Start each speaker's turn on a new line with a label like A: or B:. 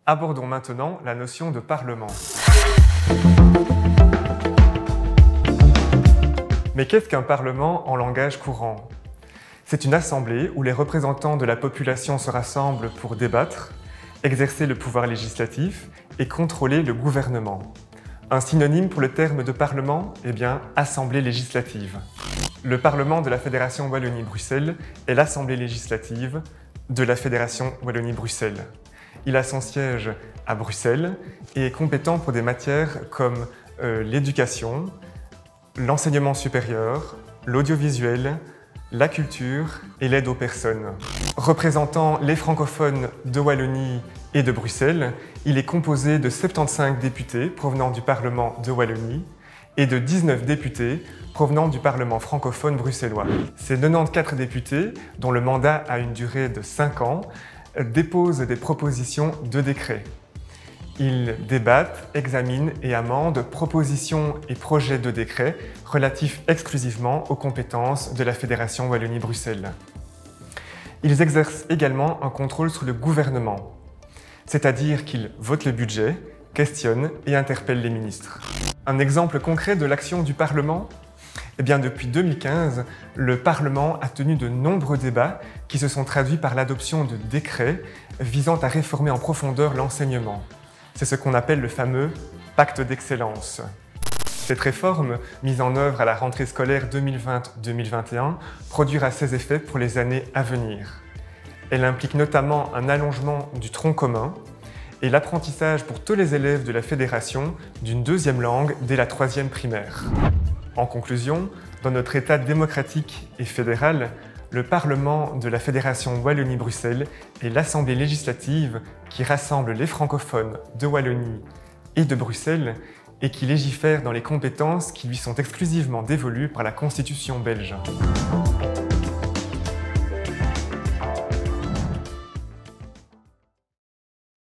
A: Abordons maintenant la notion de Parlement. Mais qu'est-ce qu'un Parlement en langage courant? C'est une assemblée où les représentants de la population se rassemblent pour débattre, exercer le pouvoir législatif et contrôler le gouvernement. Un synonyme pour le terme de Parlement? Eh bien, Assemblée législative. Le Parlement de la Fédération Wallonie-Bruxelles est l'Assemblée législative de la Fédération Wallonie-Bruxelles. Il a son siège à Bruxelles et est compétent pour des matières comme l'éducation, l'enseignement supérieur, l'audiovisuel, la culture et l'aide aux personnes. Représentant les francophones de Wallonie et de Bruxelles, il est composé de 75 députés provenant du Parlement de Wallonie et de 19 députés provenant du Parlement francophone bruxellois. Ces 94 députés, dont le mandat a une durée de 5 ans, déposent des propositions de décret. Ils débattent, examinent et amendent propositions et projets de décret relatifs exclusivement aux compétences de la Fédération Wallonie-Bruxelles. Ils exercent également un contrôle sur le gouvernement, c'est-à-dire qu'ils votent le budget, questionnent et interpellent les ministres. Un exemple concret de l'action du Parlement? Eh bien, depuis 2015, le Parlement a tenu de nombreux débats qui se sont traduits par l'adoption de décrets visant à réformer en profondeur l'enseignement. C'est ce qu'on appelle le fameux pacte d'excellence. Cette réforme, mise en œuvre à la rentrée scolaire 2020-2021, produira ses effets pour les années à venir. Elle implique notamment un allongement du tronc commun et l'apprentissage pour tous les élèves de la fédération d'une deuxième langue dès la 3e primaire. En conclusion, dans notre État démocratique et fédéral, le Parlement de la Fédération Wallonie-Bruxelles est l'Assemblée législative qui rassemble les francophones de Wallonie et de Bruxelles et qui légifère dans les compétences qui lui sont exclusivement dévolues par la Constitution belge.